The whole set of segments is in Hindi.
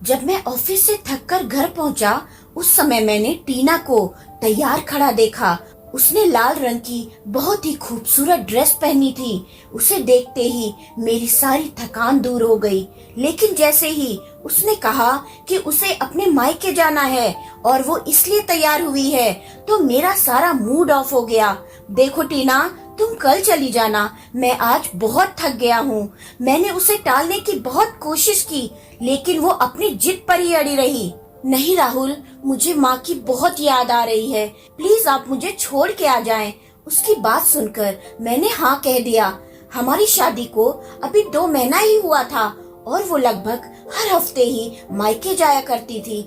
जब मैं ऑफिस से थककर घर पहुंचा, उस समय मैंने टीना को तैयार खड़ा देखा। उसने लाल रंग की बहुत ही खूबसूरत ड्रेस पहनी थी। उसे देखते ही मेरी सारी थकान दूर हो गई। लेकिन जैसे ही उसने कहा कि उसे अपने मायके जाना है और वो इसलिए तैयार हुई है, तो मेरा सारा मूड ऑफ हो गया। देखो टीना, तुम कल चली जाना, मैं आज बहुत थक गया हूँ। मैंने उसे टालने की बहुत कोशिश की, लेकिन वो अपनी जिद पर ही अड़ी रही। नहीं राहुल, मुझे माँ की बहुत याद आ रही है, प्लीज आप मुझे छोड़ के आ जाएं। उसकी बात सुनकर मैंने हाँ कह दिया। हमारी शादी को अभी 2 महीना ही हुआ था और वो लगभग हर हफ्ते ही मायके जाया करती थी।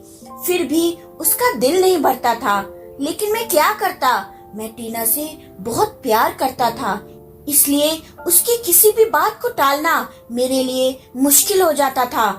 फिर भी उसका दिल नहीं भरता था। लेकिन मैं क्या करता, मैं टीना से बहुत प्यार करता था, इसलिए उसकी किसी भी बात को टालना मेरे लिए मुश्किल हो जाता था।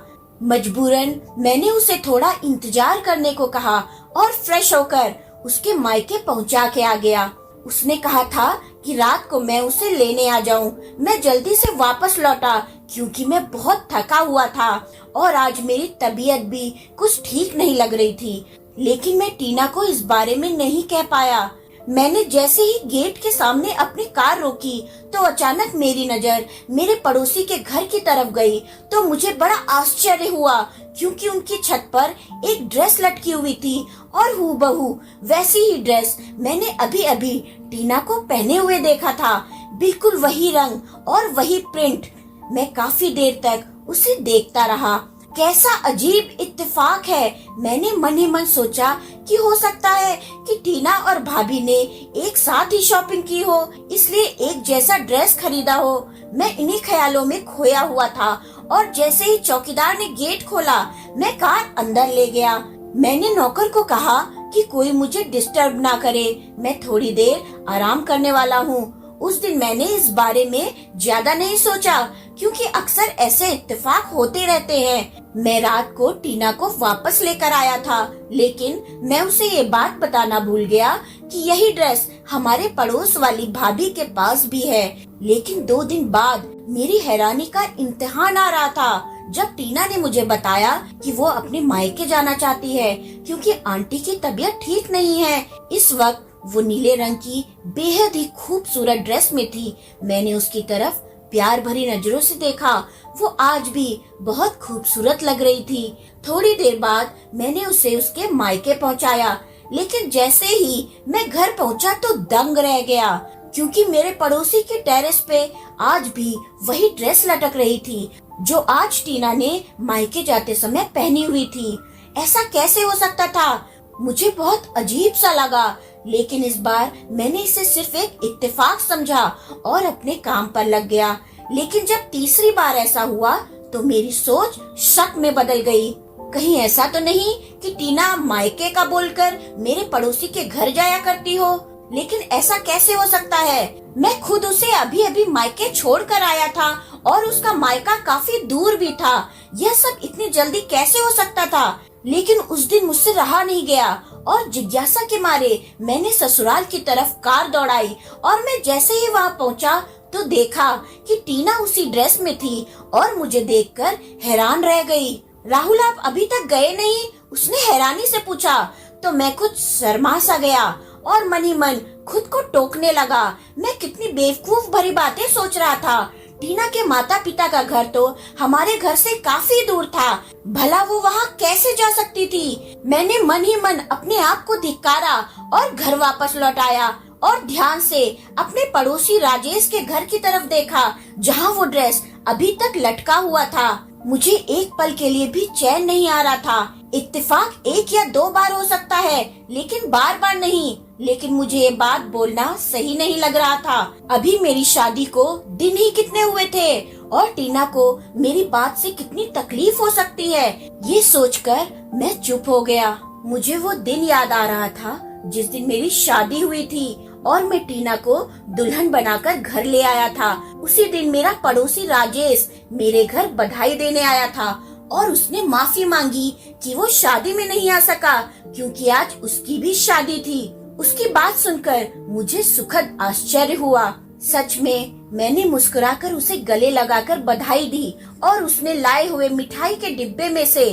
मजबूरन मैंने उसे थोड़ा इंतजार करने को कहा और फ्रेश होकर उसके मायके पहुंचा के आ गया। उसने कहा था कि रात को मैं उसे लेने आ जाऊं। मैं जल्दी से वापस लौटा क्योंकि मैं बहुत थका हुआ था और आज मेरी तबीयत भी कुछ ठीक नहीं लग रही थी। लेकिन मैं टीना को इस बारे में नहीं कह पाया। मैंने जैसे ही गेट के सामने अपनी कार रोकी, तो अचानक मेरी नजर मेरे पड़ोसी के घर की तरफ गई। तो मुझे बड़ा आश्चर्य हुआ क्योंकि उनकी छत पर एक ड्रेस लटकी हुई थी और हूबहू वैसी ही ड्रेस मैंने अभी अभी टीना को पहने हुए देखा था। बिल्कुल वही रंग और वही प्रिंट। मैं काफी देर तक उसे देखता रहा। कैसा अजीब इत्तेफाक है। मैंने मन ही मन सोचा कि हो सकता है कि टीना और भाभी ने एक साथ ही शॉपिंग की हो, इसलिए एक जैसा ड्रेस खरीदा हो। मैं इन्हीं ख्यालों में खोया हुआ था और जैसे ही चौकीदार ने गेट खोला, मैं कार अंदर ले गया। मैंने नौकर को कहा कि कोई मुझे डिस्टर्ब ना करे, मैं थोड़ी देर आराम करने वाला हूँ। उस दिन मैंने इस बारे में ज्यादा नहीं सोचा क्योंकि अक्सर ऐसे इत्तेफाक होते रहते हैं। मैं रात को टीना को वापस लेकर आया था, लेकिन मैं उसे ये बात बताना भूल गया कि यही ड्रेस हमारे पड़ोस वाली भाभी के पास भी है। लेकिन 2 दिन बाद मेरी हैरानी का इम्तिहान आ रहा था जब टीना ने मुझे बताया कि वो अपने मायके जाना चाहती है क्योंकि आंटी की तबीयत ठीक नहीं है। इस वक्त वो नीले रंग की बेहद ही खूबसूरत ड्रेस में थी। मैंने उसकी तरफ प्यार भरी नजरों से देखा। वो आज भी बहुत खूबसूरत लग रही थी। थोड़ी देर बाद मैंने उसे उसके मायके पहुंचाया, लेकिन जैसे ही मैं घर पहुंचा तो दंग रह गया क्योंकि मेरे पड़ोसी के टेरेस पे आज भी वही ड्रेस लटक रही थी जो आज टीना ने मायके जाते समय पहनी हुई थी। ऐसा कैसे हो सकता था? मुझे बहुत अजीब सा लगा, लेकिन इस बार मैंने इसे सिर्फ एक इत्तेफाक समझा और अपने काम पर लग गया। लेकिन जब तीसरी बार ऐसा हुआ तो मेरी सोच शक में बदल गई। कहीं ऐसा तो नहीं कि टीना मायके का बोलकर मेरे पड़ोसी के घर जाया करती हो? लेकिन ऐसा कैसे हो सकता है? मैं खुद उसे अभी अभी मायके छोड़ कर आया था और उसका मायका काफी दूर भी था। यह सब इतनी जल्दी कैसे हो सकता था? लेकिन उस दिन मुझसे रहा नहीं गया और जिज्ञासा के मारे मैंने ससुराल की तरफ कार दौड़ाई और मैं जैसे ही वहां पहुंचा तो देखा कि टीना उसी ड्रेस में थी और मुझे देखकर हैरान रह गई। राहुल, आप अभी तक गए नहीं? उसने हैरानी से पूछा। तो मैं कुछ शर्मा सा गया और मन ही मन खुद को टोकने लगा। मैं कितनी बेवकूफ भरी बातें सोच रहा था। टीना के माता पिता का घर तो हमारे घर से काफी दूर था, भला वो वहाँ कैसे जा सकती थी? मैंने मन ही मन अपने आप को धिक्कारा और घर वापस लौट आया और ध्यान से अपने पड़ोसी राजेश के घर की तरफ देखा जहाँ वो ड्रेस अभी तक लटका हुआ था। मुझे एक पल के लिए भी चैन नहीं आ रहा था। इत्तेफाक 1 या 2 बार हो सकता है, लेकिन बार बार नहीं। लेकिन मुझे ये बात बोलना सही नहीं लग रहा था। अभी मेरी शादी को दिन ही कितने हुए थे और टीना को मेरी बात से कितनी तकलीफ हो सकती है, ये सोचकर मैं चुप हो गया। मुझे वो दिन याद आ रहा था जिस दिन मेरी शादी हुई थी और मैं टीना को दुल्हन बनाकर घर ले आया था। उसी दिन मेरा पड़ोसी राजेश मेरे घर बधाई देने आया था और उसने माफी मांगी कि वो शादी में नहीं आ सका क्योंकि आज उसकी भी शादी थी। उसकी बात सुनकर मुझे सुखद आश्चर्य हुआ। सच में मैंने मुस्कुराकर उसे गले लगाकर बधाई दी और उसने लाए हुए मिठाई के डिब्बे में से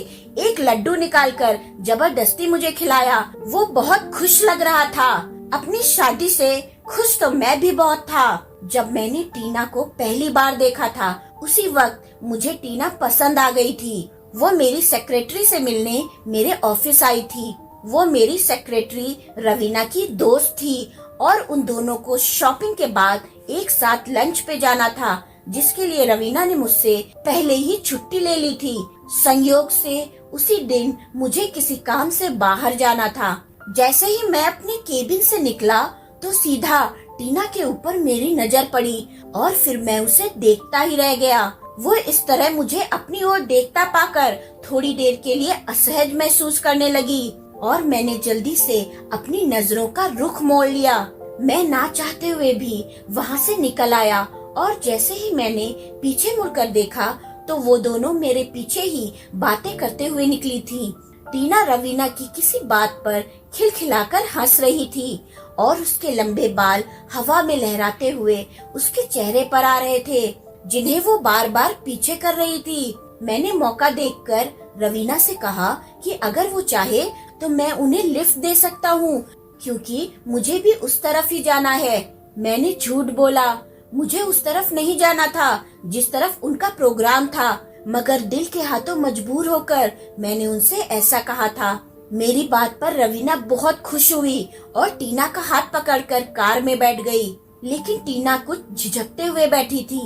एक लड्डू निकालकर जबरदस्ती मुझे खिलाया। वो बहुत खुश लग रहा था। अपनी शादी से खुश तो मैं भी बहुत था। जब मैंने टीना को पहली बार देखा था उसी वक्त मुझे टीना पसंद आ गई थी। वो मेरी सेक्रेटरी से मिलने मेरे ऑफिस आई थी। वो मेरी सेक्रेटरी रवीना की दोस्त थी और उन दोनों को शॉपिंग के बाद एक साथ लंच पे जाना था, जिसके लिए रवीना ने मुझसे पहले ही छुट्टी ले ली थी। संयोग से उसी दिन मुझे किसी काम से बाहर जाना था। जैसे ही मैं अपने केबिन से निकला तो सीधा टीना के ऊपर मेरी नजर पड़ी और फिर मैं उसे देखता ही रह गया। वो इस तरह मुझे अपनी ओर देखता पाकर थोड़ी देर के लिए असहज महसूस करने लगी और मैंने जल्दी से अपनी नजरों का रुख मोड़ लिया। मैं ना चाहते हुए भी वहाँ से निकल आया और जैसे ही मैंने पीछे मुड़कर देखा तो वो दोनों मेरे पीछे ही बातें करते हुए निकली थी। टीना रवीना की किसी बात पर खिलखिलाकर हंस रही थी और उसके लंबे बाल हवा में लहराते हुए उसके चेहरे पर आ रहे थे, जिन्हें वो बार बार पीछे कर रही थी। मैंने मौका देखकर रवीना से कहा कि अगर वो चाहे तो मैं उन्हें लिफ्ट दे सकता हूँ, क्योंकि मुझे भी उस तरफ ही जाना है। मैंने झूठ बोला, मुझे उस तरफ नहीं जाना था जिस तरफ उनका प्रोग्राम था, मगर दिल के हाथों मजबूर होकर मैंने उनसे ऐसा कहा था। मेरी बात पर रवीना बहुत खुश हुई और टीना का हाथ पकड़कर कार में बैठ गई, लेकिन टीना कुछ झिझकते हुए बैठी थी।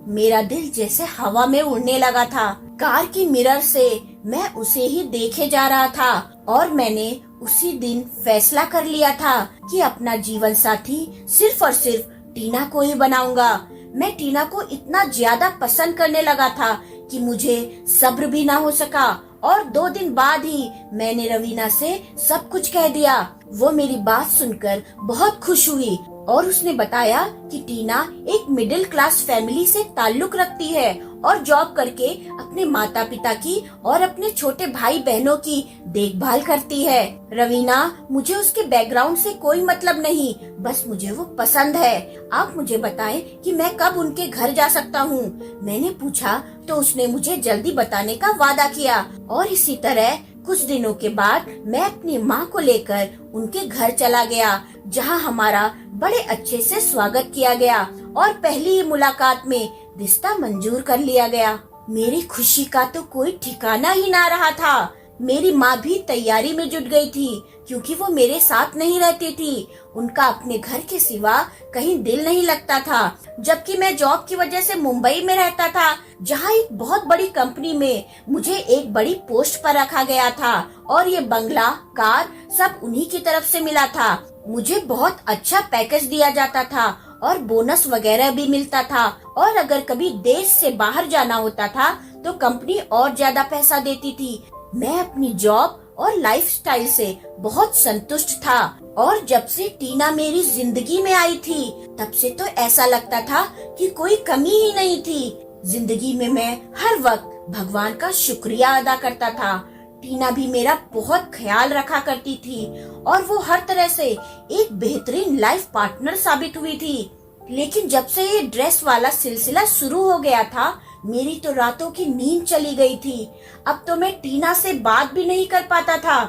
मेरा दिल जैसे हवा में उड़ने लगा था। कार की मिरर से मैं उसे ही देखे जा रहा था और मैंने उसी दिन फैसला कर लिया था कि अपना जीवन साथी सिर्फ और सिर्फ टीना को ही बनाऊंगा। मैं टीना को इतना ज्यादा पसंद करने लगा था कि मुझे सब्र भी ना हो सका और 2 दिन बाद ही मैंने रवीना से सब कुछ कह दिया। वो मेरी बात सुनकर बहुत खुश हुई और उसने बताया कि टीना एक मिडिल क्लास फैमिली से ताल्लुक रखती है और जॉब करके अपने माता पिता की और अपने छोटे भाई बहनों की देखभाल करती है। रवीना, मुझे उसके बैकग्राउंड से कोई मतलब नहीं, बस मुझे वो पसंद है। आप मुझे बताएं कि मैं कब उनके घर जा सकता हूँ। मैंने पूछा तो उसने मुझे जल्दी बताने का वादा किया और इसी तरह कुछ दिनों के बाद मैं अपनी माँ को लेकर उनके घर चला गया, जहाँ हमारा बड़े अच्छे से स्वागत किया गया और पहली ही मुलाकात में रिश्ता मंजूर कर लिया गया। मेरी खुशी का तो कोई ठिकाना ही ना रहा था। मेरी माँ भी तैयारी में जुट गई थी, क्योंकि वो मेरे साथ नहीं रहती थी। उनका अपने घर के सिवा कहीं दिल नहीं लगता था, जबकि मैं जॉब की वजह से मुंबई में रहता था, जहाँ एक बहुत बड़ी कंपनी में मुझे एक बड़ी पोस्ट पर रखा गया था और ये बंगला, कार सब उन्हीं की तरफ से मिला था। मुझे बहुत अच्छा पैकेज दिया जाता था और बोनस वगैरह भी मिलता था और अगर कभी देश से बाहर जाना होता था तो कंपनी और ज्यादा पैसा देती थी। मैं अपनी जॉब और लाइफस्टाइल से बहुत संतुष्ट था और जब से टीना मेरी जिंदगी में आई थी तब से तो ऐसा लगता था कि कोई कमी ही नहीं थी। जिंदगी में मैं हर वक्त भगवान का शुक्रिया अदा करता था। टीना भी मेरा बहुत ख्याल रखा करती थी और वो हर तरह से एक बेहतरीन लाइफ पार्टनर साबित हुई थी। लेकिन जब से ये ड्रेस वाला सिलसिला शुरू हो गया था, मेरी तो रातों की नींद चली गई थी। अब तो मैं टीना से बात भी नहीं कर पाता था।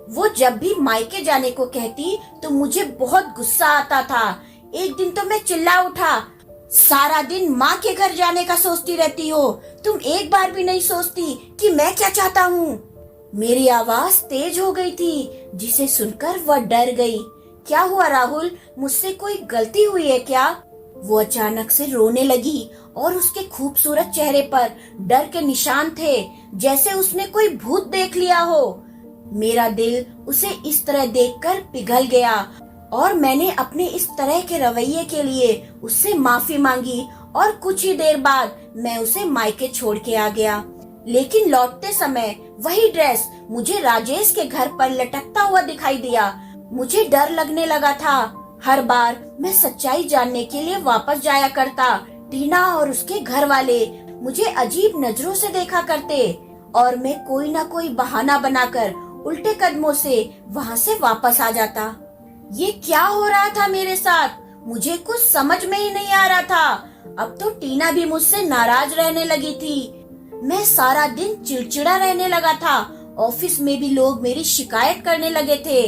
वो जब भी मायके जाने को कहती तो मुझे बहुत गुस्सा आता था। एक दिन तो मैं चिल्ला उठा, सारा दिन माँ के घर जाने का सोचती रहती हो, तुम एक बार भी नहीं सोचती कि मैं क्या चाहता हूँ। मेरी आवाज तेज हो गई थी, जिसे सुनकर वह डर गई। क्या हुआ राहुल, मुझसे कोई गलती हुई है क्या? वो अचानक से रोने लगी और उसके खूबसूरत चेहरे पर डर के निशान थे, जैसे उसने कोई भूत देख लिया हो। मेरा दिल उसे इस तरह देखकर पिघल गया और मैंने अपने इस तरह के रवैये के लिए उससे माफी मांगी और कुछ ही देर बाद मैं उसे मायके छोड़ के आ गया। लेकिन लौटते समय वही ड्रेस मुझे राजेश के घर पर लटकता हुआ दिखाई दिया। मुझे डर लगने लगा था। हर बार मैं सच्चाई जानने के लिए वापस जाया करता। टीना और उसके घर वाले मुझे अजीब नजरों से देखा करते और मैं कोई ना कोई बहाना बनाकर उल्टे कदमों से वहाँ से वापस आ जाता। ये क्या हो रहा था मेरे साथ? मुझे कुछ समझ में ही नहीं आ रहा था। अब तो टीना भी मुझसे नाराज रहने लगी थी। मैं सारा दिन चिड़चिड़ा रहने लगा था। ऑफिस में भी लोग मेरी शिकायत करने लगे थे।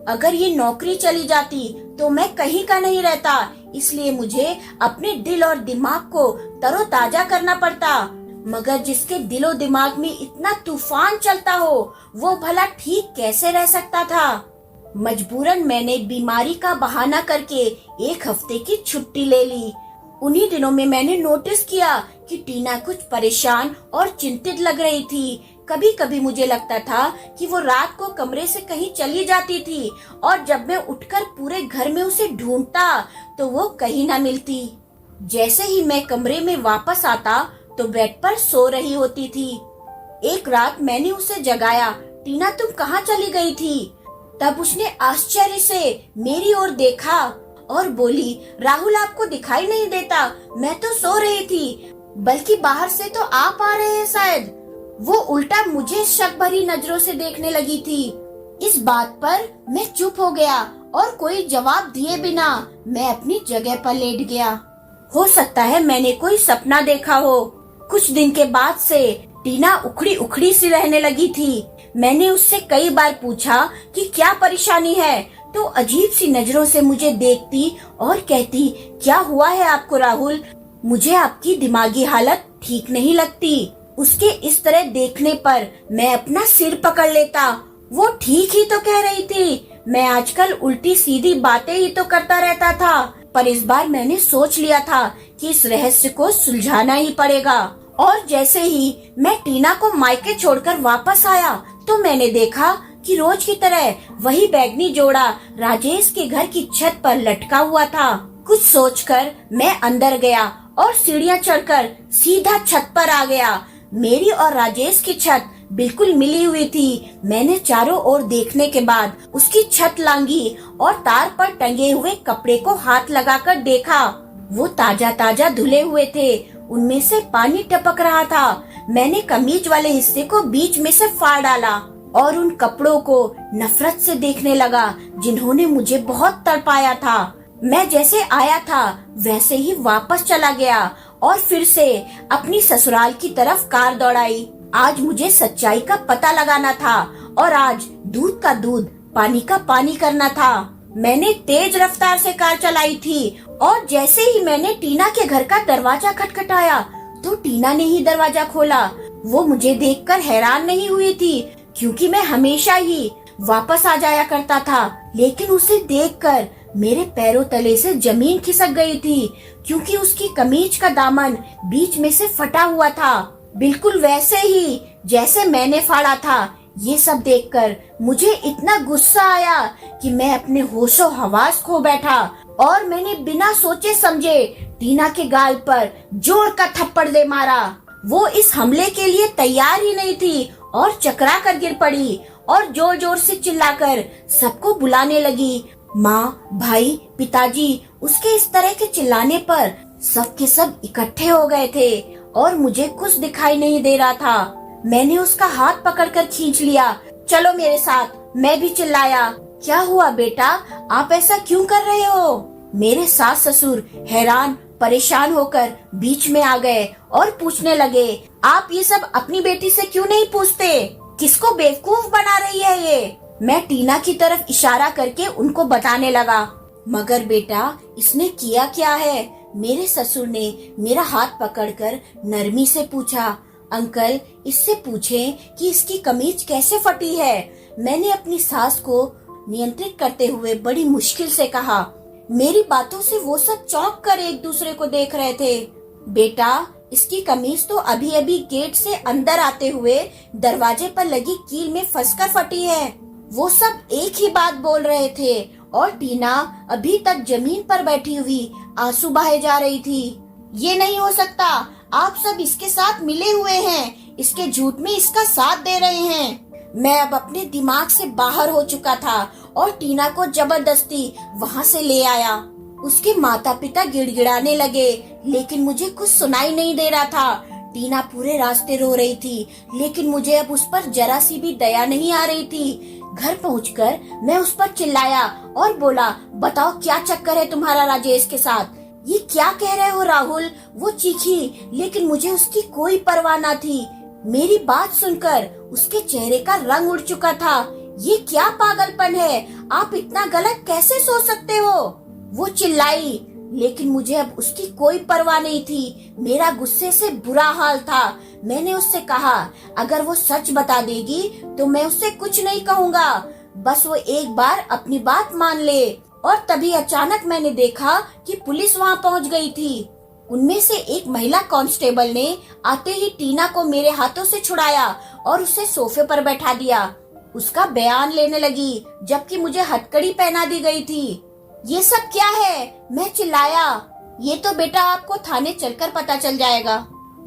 अगर ये नौकरी चली जाती तो मैं कहीं का नहीं रहता, इसलिए मुझे अपने दिल और दिमाग को तरोताजा करना पड़ता। मगर जिसके दिलो दिमाग में इतना तूफान चलता हो, वो भला ठीक कैसे रह सकता था। मजबूरन मैंने बीमारी का बहाना करके 1 हफ्ते की छुट्टी ले ली। उन्हीं दिनों में मैंने नोटिस किया कि टीना कुछ परेशान और चिंतित लग रही थी। कभी कभी मुझे लगता था कि वो रात को कमरे से कहीं चली जाती थी, और जब मैं उठकर पूरे घर में उसे ढूंढता तो वो कहीं न मिलती। जैसे ही मैं कमरे में वापस आता तो बेड पर सो रही होती थी। एक रात मैंने उसे जगाया, टीना तुम कहाँ चली गई थी? तब उसने आश्चर्य से मेरी ओर देखा और बोली, राहुल आपको दिखाई नहीं देता, मैं तो सो रही थी, बल्कि बाहर से तो आप आ रहे हैं शायद। वो उल्टा मुझे शक भरी नजरों से देखने लगी थी। इस बात पर मैं चुप हो गया और कोई जवाब दिए बिना मैं अपनी जगह पर लेट गया। हो सकता है मैंने कोई सपना देखा हो। कुछ दिन के बाद से टीना उखड़ी उखड़ी सी रहने लगी थी। मैंने उससे कई बार पूछा कि क्या परेशानी है, तो अजीब सी नजरों से मुझे देखती और कहती, क्या हुआ है आपको राहुल? मुझे आपकी दिमागी हालत ठीक नहीं लगती। उसके इस तरह देखने पर मैं अपना सिर पकड़ लेता। वो ठीक ही तो कह रही थी, मैं आजकल उल्टी सीधी बातें ही तो करता रहता था। पर इस बार मैंने सोच लिया था कि इस रहस्य को सुलझाना ही पड़ेगा। और जैसे ही मैं टीना को मायके छोड़कर वापस आया तो मैंने देखा कि रोज की तरह वही बैगनी जोड़ा राजेश के घर की छत पर लटका हुआ था। कुछ सोचकर मैं अंदर गया और सीढ़ियां चढ़कर सीधा छत पर आ गया। मेरी और राजेश की छत बिल्कुल मिली हुई थी। मैंने चारों ओर देखने के बाद उसकी छत लांगी और तार पर टंगे हुए कपड़े को हाथ लगाकर देखा। वो ताजा ताजा धुले हुए थे, उनमें से पानी टपक रहा था। मैंने कमीज वाले हिस्से को बीच में से फाड़ डाला और उन कपड़ों को नफरत से देखने लगा जिन्होंने मुझे बहुत तड़पाया था। मैं जैसे आया था वैसे ही वापस चला गया और फिर से अपनी ससुराल की तरफ कार दौड़ाई। आज मुझे सच्चाई का पता लगाना था और आज दूध का दूध, पानी का पानी करना था। मैंने तेज रफ्तार से कार चलाई थी और जैसे ही मैंने टीना के घर का दरवाजा खटखटाया तो टीना ने ही दरवाजा खोला। वो मुझे देखकर हैरान नहीं हुई थी, क्योंकि मैं हमेशा ही वापस आ जाया करता था। लेकिन उसे देखकर मेरे पैरों तले से जमीन खिसक गई थी, क्योंकि उसकी कमीज का दामन बीच में से फटा हुआ था, बिल्कुल वैसे ही जैसे मैंने फाड़ा था। ये सब देखकर मुझे इतना गुस्सा आया कि मैं अपने होशो हवास खो बैठा और मैंने बिना सोचे समझे टीना के गाल पर जोर का थप्पड़ दे मारा। वो इस हमले के लिए तैयार ही नहीं थी और चकरा कर गिर पड़ी और जोर जोर से चिल्लाकर सबको बुलाने लगी। माँ, भाई, पिताजी। उसके इस तरह के चिल्लाने पर सब के सब इकट्ठे हो गए थे और मुझे कुछ दिखाई नहीं दे रहा था। मैंने उसका हाथ पकड़कर खींच लिया। चलो मेरे साथ। मैं भी चिल्लाया, क्या हुआ बेटा, आप ऐसा क्यों कर रहे हो? मेरे सास ससुर हैरान परेशान होकर बीच में आ गए और पूछने लगे, आप ये सब अपनी बेटी से क्यों नहीं पूछते? किसको बेवकूफ बना रही है ये? मैं टीना की तरफ इशारा करके उनको बताने लगा। मगर बेटा, इसने किया क्या है? मेरे ससुर ने मेरा हाथ पकड़कर नरमी से पूछा। अंकल, इससे पूछें कि इसकी कमीज कैसे फटी है। मैंने अपनी सास को नियंत्रित करते हुए बड़ी मुश्किल से कहा। मेरी बातों से वो सब चौंक कर एक दूसरे को देख रहे थे। बेटा, इसकी कमीज तो अभी अभी गेट से अंदर आते हुए दरवाजे पर लगी कील में फंसकर फटी है। वो सब एक ही बात बोल रहे थे और टीना अभी तक जमीन पर बैठी हुई आंसू बहाए जा रही थी। ये नहीं हो सकता, आप सब इसके साथ मिले हुए हैं, इसके झूठ में इसका साथ दे रहे हैं। मैं अब अपने दिमाग से बाहर हो चुका था और टीना को जबरदस्ती वहाँ से ले आया। उसके माता पिता गिड़गिड़ाने लगे, लेकिन मुझे कुछ सुनाई नहीं दे रहा था। टीना पूरे रास्ते रो रही थी, लेकिन मुझे अब उस पर जरा सी भी दया नहीं आ रही थी। घर पहुंचकर मैं उस पर चिल्लाया और बोला, बताओ क्या चक्कर है तुम्हारा राजेश के साथ? ये क्या कह रहे हो राहुल? वो चीखी, लेकिन मुझे उसकी कोई परवाह न थी। मेरी बात सुनकर उसके चेहरे का रंग उड़ चुका था। ये क्या पागलपन है? आप इतना गलत कैसे सोच सकते हो? वो चिल्लाई, लेकिन मुझे अब उसकी कोई परवाह नहीं थी। मेरा गुस्से से बुरा हाल था। मैंने उससे कहा, अगर वो सच बता देगी तो मैं उससे कुछ नहीं कहूँगा, बस वो एक बार अपनी बात मान ले। और तभी अचानक मैंने देखा कि पुलिस वहाँ पहुँच गई थी। उनमें से एक महिला कांस्टेबल ने आते ही टीना को मेरे हाथों से छुड़ाया और उसे सोफे पर बैठा दिया। उसका बयान लेने लगी, जबकि मुझे हथकड़ी पहना दी गई थी। ये सब क्या है? मैं चिल्लाया। ये तो बेटा आपको थाने चलकर पता चल जाएगा।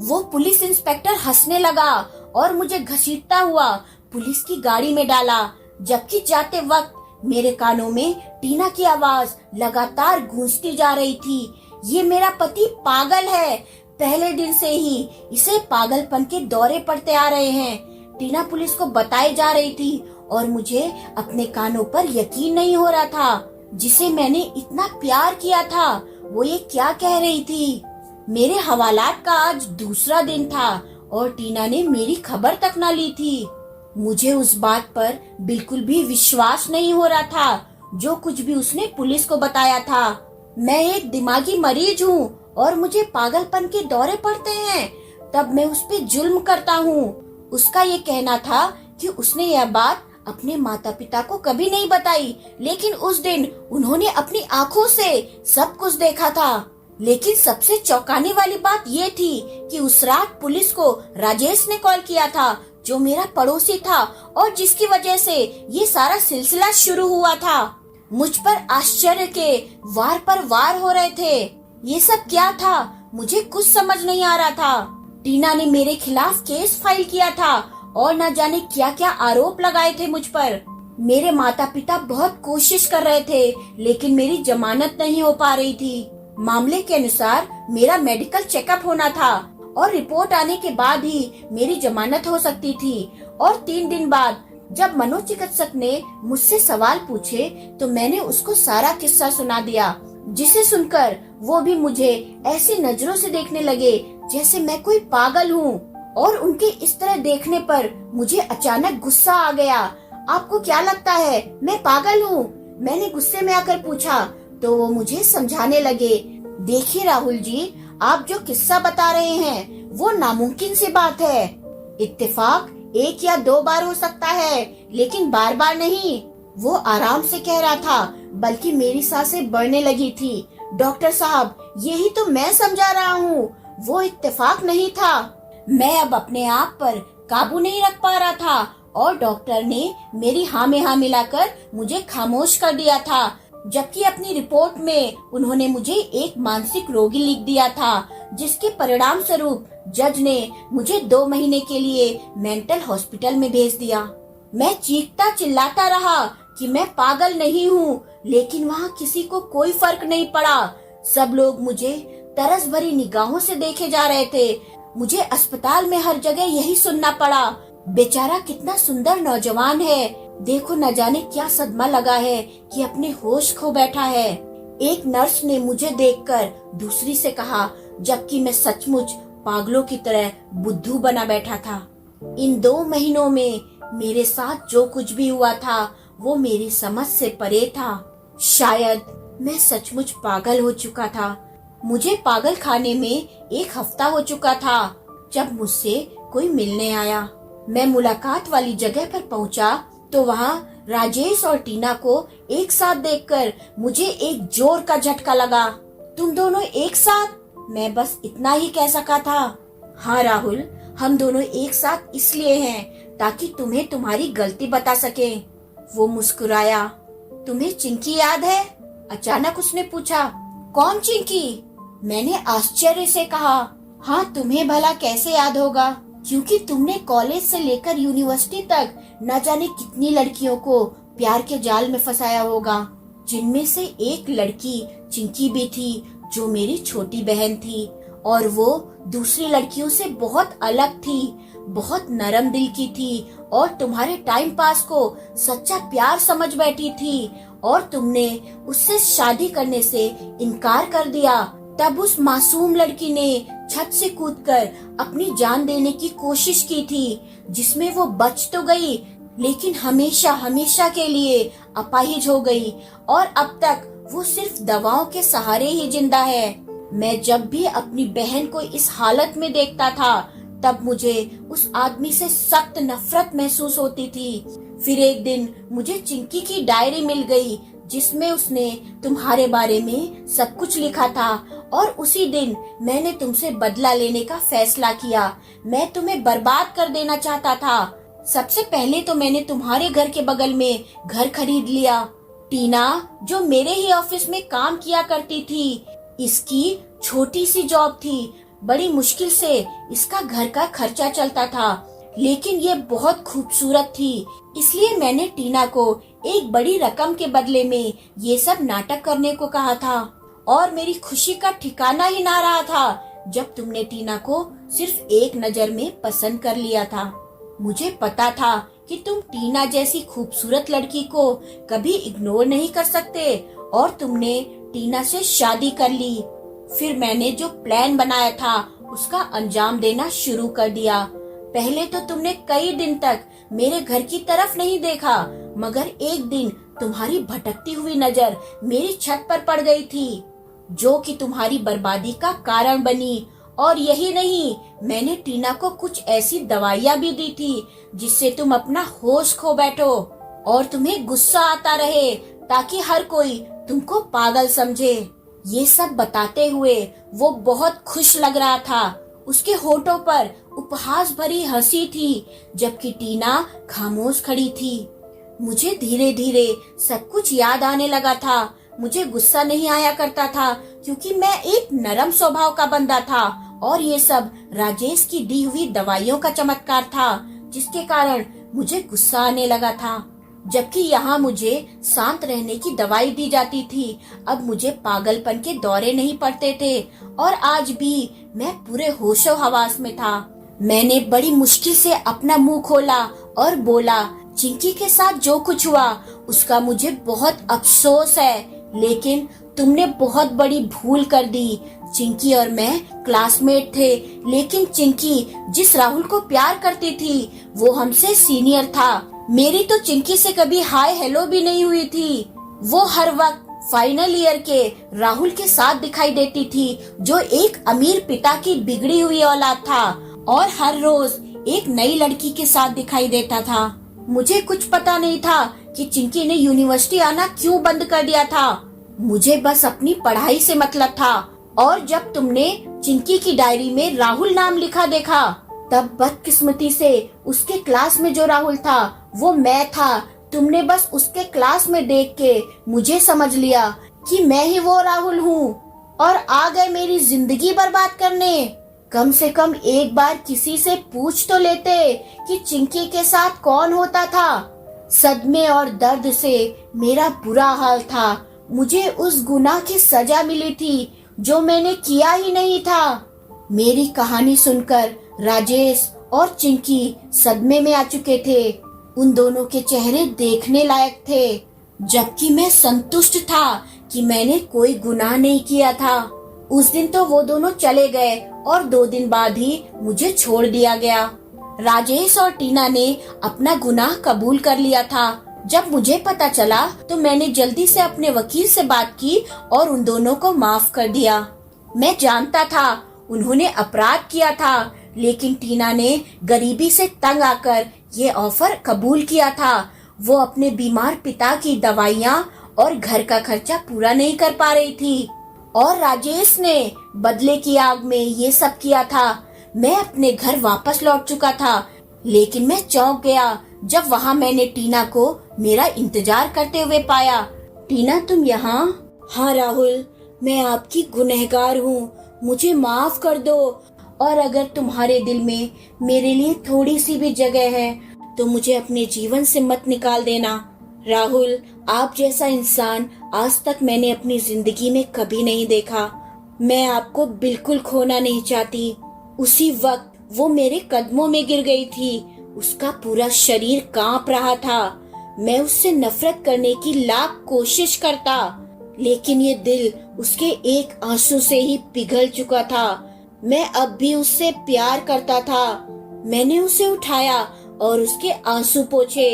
वो पुलिस इंस्पेक्टर हंसने लगा और मुझे घसीटता हुआ पुलिस की गाड़ी में डाला, जबकि जाते वक्त मेरे कानों में टीना की आवाज लगातार गूंजती जा रही थी। ये मेरा पति पागल है। पहले दिन से ही इसे पागलपन के दौरे पड़ते आ रहे हैं, टीना पुलिस को बताई जा रही थी और मुझे अपने कानों पर यकीन नहीं हो रहा था। जिसे मैंने इतना प्यार किया था, वो ये क्या कह रही थी? मेरे हवालात का आज दूसरा दिन था और टीना ने मेरी खबर तक न ली थी। मुझे उस बात पर बिल्कुल भी विश्वास नहीं हो रहा था, जो कुछ भी उसने पुलिस को बताया था। मैं एक दिमागी मरीज हूँ और मुझे पागलपन के दौरे पड़ते हैं, तब मैं उस पे जुल्म करता हूँ। उसका ये कहना था कि उसने यह बात अपने माता पिता को कभी नहीं बताई, लेकिन उस दिन उन्होंने अपनी आंखों से सब कुछ देखा था। लेकिन सबसे चौंकाने वाली बात ये थी कि उस रात पुलिस को राजेश ने कॉल किया था, जो मेरा पड़ोसी था और जिसकी वजह से ये सारा सिलसिला शुरू हुआ था। मुझ पर आश्चर्य के वार पर वार हो रहे थे। ये सब क्या था? मुझे कुछ समझ नहीं आ रहा था। टीना ने मेरे खिलाफ केस फाइल किया था और न जाने क्या क्या आरोप लगाए थे मुझ पर। मेरे माता पिता बहुत कोशिश कर रहे थे, लेकिन मेरी जमानत नहीं हो पा रही थी। मामले के अनुसार मेरा मेडिकल चेकअप होना था और रिपोर्ट आने के बाद ही मेरी जमानत हो सकती थी। और 3 दिन बाद जब मनोचिकित्सक ने मुझसे सवाल पूछे तो मैंने उसको सारा किस्सा सुना दिया, जिसे सुनकर वो भी मुझे ऐसी नजरों से देखने लगे जैसे मैं कोई पागल हूँ। और उनके इस तरह देखने पर मुझे अचानक गुस्सा आ गया। आपको क्या लगता है मैं पागल हूँ? मैंने गुस्से में आकर पूछा तो वो मुझे समझाने लगे। देखिए राहुल जी, आप जो किस्सा बता रहे हैं वो नामुमकिन सी बात है। इत्तेफाक 1 या 2 बार हो सकता है, लेकिन बार बार नहीं। वो आराम से कह रहा था, बल्कि मेरी सांसें बढ़ने लगी थी। डॉक्टर साहब, यही तो मैं समझा रहा हूँ, वो इत्तेफाक नहीं था। मैं अब अपने आप पर काबू नहीं रख पा रहा था और डॉक्टर ने मेरी हाँ में हाँ मिलाकर मुझे खामोश कर दिया था, जबकि अपनी रिपोर्ट में उन्होंने मुझे एक मानसिक रोगी लिख दिया था, जिसके परिणाम स्वरूप जज ने मुझे 2 महीने के लिए मेंटल हॉस्पिटल में भेज दिया। मैं चीखता चिल्लाता रहा कि मैं पागल नहीं हूँ, लेकिन वहाँ किसी को कोई फर्क नहीं पड़ा। सब लोग मुझे तरस भरी निगाहों से देखे जा रहे थे। मुझे अस्पताल में हर जगह यही सुनना पड़ा, बेचारा कितना सुंदर नौजवान है, देखो न जाने क्या सदमा लगा है कि अपने होश खो बैठा है। एक नर्स ने मुझे देखकर दूसरी से कहा, जबकि मैं सचमुच पागलों की तरह बुद्धू बना बैठा था। इन 2 महीनों में मेरे साथ जो कुछ भी हुआ था वो मेरी समझ से परे था। शायद मैं सचमुच पागल हो चुका था। मुझे पागल खाने में 1 हफ्ता हो चुका था जब मुझसे कोई मिलने आया। मैं मुलाकात वाली जगह पर पहुंचा तो वहाँ राजेश और टीना को एक साथ देखकर मुझे एक जोर का झटका लगा। तुम दोनों एक साथ? मैं बस इतना ही कह सका था। हाँ राहुल, हम दोनों एक साथ इसलिए हैं ताकि तुम्हें तुम्हारी गलती बता सके। वो मुस्कुराया। तुम्हें चिंकी याद है? अचानक उसने पूछा। कौन चिंकी? मैंने आश्चर्य से कहा। हाँ, तुम्हें भला कैसे याद होगा, क्योंकि तुमने कॉलेज से लेकर यूनिवर्सिटी तक न जाने कितनी लड़कियों को प्यार के जाल में फंसाया होगा, जिनमें से एक लड़की चिंकी भी थी जो मेरी छोटी बहन थी, और वो दूसरी लड़कियों से बहुत अलग थी, बहुत नरम दिल की थी और तुम्हारे टाइम पास को सच्चा प्यार समझ बैठी थी, और तुमने उससे शादी करने से इनकार कर दिया। तब उस मासूम लड़की ने छत से कूदकर अपनी जान देने की कोशिश की थी, जिसमें वो बच तो गई लेकिन हमेशा हमेशा के लिए अपाहिज हो गई और अब तक वो सिर्फ दवाओं के सहारे ही जिंदा है। मैं जब भी अपनी बहन को इस हालत में देखता था तब मुझे उस आदमी से सख्त नफरत महसूस होती थी। फिर एक दिन मुझे चिंकी की डायरी मिल गई जिसमें उसने तुम्हारे बारे में सब कुछ लिखा था और उसी दिन मैंने तुमसे बदला लेने का फैसला किया। मैं तुम्हें बर्बाद कर देना चाहता था। सबसे पहले तो मैंने तुम्हारे घर के बगल में घर खरीद लिया। टीना जो मेरे ही ऑफिस में काम किया करती थी, इसकी छोटी सी जॉब थी। बड़ी मुश्किल से इसका घर का खर्चा चलता था, लेकिन ये बहुत खूबसूरत थी, इसलिए मैंने टीना को एक बड़ी रकम के बदले में ये सब नाटक करने को कहा था। और मेरी खुशी का ठिकाना ही ना रहा था जब तुमने टीना को सिर्फ एक नजर में पसंद कर लिया था। मुझे पता था कि तुम टीना जैसी खूबसूरत लड़की को कभी इग्नोर नहीं कर सकते और तुमने टीना से शादी कर ली। फिर मैंने जो प्लान बनाया था उसका अंजाम देना शुरू कर दिया। पहले तो तुमने कई दिन तक मेरे घर की तरफ नहीं देखा, मगर एक दिन तुम्हारी भटकती हुई नजर मेरी छत पर पड़ गई थी, जो कि तुम्हारी बर्बादी का कारण बनी। और यही नहीं, मैंने टीना को कुछ ऐसी दवाइयाँ भी दी थी जिससे तुम अपना होश खो बैठो और तुम्हें गुस्सा आता रहे ताकि हर कोई तुमको पागल समझे। ये सब बताते हुए वो बहुत खुश लग रहा था। उसके होठों पर उपहास भरी हंसी थी, जबकि टीना खामोश खड़ी थी। मुझे धीरे धीरे सब कुछ याद आने लगा था। मुझे गुस्सा नहीं आया करता था क्योंकि मैं एक नरम स्वभाव का बंदा था और ये सब राजेश की दी हुई दवाइयों का चमत्कार था, जिसके कारण मुझे गुस्सा आने लगा था। जबकि यहाँ मुझे शांत रहने की दवाई दी जाती थी। अब मुझे पागलपन के दौरे नहीं पड़ते थे और आज भी मैं पूरे होशो हवास में था। मैंने बड़ी मुश्किल से अपना मुंह खोला और बोला, चिंकी के साथ जो कुछ हुआ उसका मुझे बहुत अफसोस है, लेकिन तुमने बहुत बड़ी भूल कर दी। चिंकी और मैं क्लासमेट थे, लेकिन चिंकी जिस राहुल को प्यार करती थी वो हमसे सीनियर था। मेरी तो चिंकी से कभी हाय हेलो भी नहीं हुई थी। वो हर वक्त फाइनल ईयर के राहुल के साथ दिखाई देती थी, जो एक अमीर पिता की बिगड़ी हुई औलाद था और हर रोज एक नई लड़की के साथ दिखाई देता था। मुझे कुछ पता नहीं था कि चिंकी ने यूनिवर्सिटी आना क्यों बंद कर दिया था। मुझे बस अपनी पढ़ाई से मतलब था और जब तुमने चिंकी की डायरी में राहुल नाम लिखा देखा, तब बदकिस्मती से उसके क्लास में जो राहुल था वो मैं था। तुमने बस उसके क्लास में देख के मुझे समझ लिया कि मैं ही वो राहुल हूँ और आ गए मेरी जिंदगी बर्बाद करने। कम से कम एक बार किसी से पूछ तो लेते कि चिंकी के साथ कौन होता था। सदमे और दर्द से मेरा बुरा हाल था। मुझे उस गुनाह की सजा मिली थी जो मैंने किया ही नहीं था। मेरी कहानी सुनकर राजेश और चिंकी सदमे में आ चुके थे। उन दोनों के चेहरे देखने लायक थे, जबकि मैं संतुष्ट था कि मैंने कोई गुनाह नहीं किया था। उस दिन तो वो दोनों चले गए और 2 दिन बाद ही मुझे छोड़ दिया गया। राजेश और टीना ने अपना गुनाह कबूल कर लिया था। जब मुझे पता चला तो मैंने जल्दी से अपने वकील से बात की और उन दोनों को माफ कर दिया। मैं जानता था उन्होंने अपराध किया था, लेकिन टीना ने गरीबी से तंग आकर ये ऑफर कबूल किया था। वो अपने बीमार पिता की दवाइयाँ और घर का खर्चा पूरा नहीं कर पा रही थी और राजेश ने बदले की आग में ये सब किया था। मैं अपने घर वापस लौट चुका था, लेकिन मैं चौंक गया जब वहाँ मैंने टीना को मेरा इंतजार करते हुए पाया। टीना, तुम यहाँ? हाँ राहुल, मैं आपकी गुनहगार हूँ, मुझे माफ कर दो। और अगर तुम्हारे दिल में मेरे लिए थोड़ी सी भी जगह है तो मुझे अपने जीवन से मत निकाल देना। राहुल, आप जैसा इंसान आज तक मैंने अपनी जिंदगी में कभी नहीं देखा। मैं आपको बिल्कुल खोना नहीं चाहती। उसी वक्त वो मेरे कदमों में गिर गई थी। उसका पूरा शरीर कांप रहा था। मैं उससे नफरत करने की लाख कोशिश करता, लेकिन ये दिल उसके एक आंसू से ही पिघल चुका था। मैं अब भी उससे प्यार करता था। मैंने उसे उठाया और उसके आंसू पोंछे।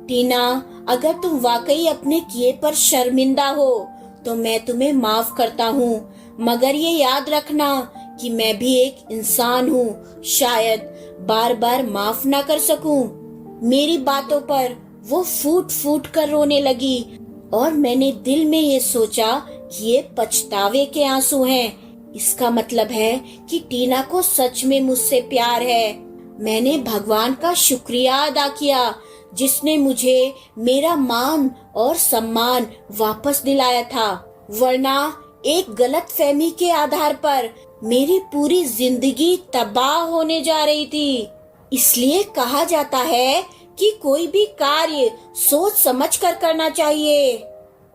टीना, अगर तुम वाकई अपने किए पर शर्मिंदा हो तो मैं तुम्हें माफ करता हूँ, मगर ये याद रखना कि मैं भी एक इंसान हूँ, शायद बार बार माफ ना कर सकूं। मेरी बातों पर वो फूट फूट कर रोने लगी और मैंने दिल में ये सोचा कि ये पछतावे के आंसू हैं। इसका मतलब है कि टीना को सच में मुझसे प्यार है। मैंने भगवान का शुक्रिया अदा किया जिसने मुझे मेरा मान और सम्मान वापस दिलाया था, वरना एक गलत फहमी के आधार पर मेरी पूरी जिंदगी तबाह होने जा रही थी। इसलिए कहा जाता है कि कोई भी कार्य सोच समझ कर करना चाहिए।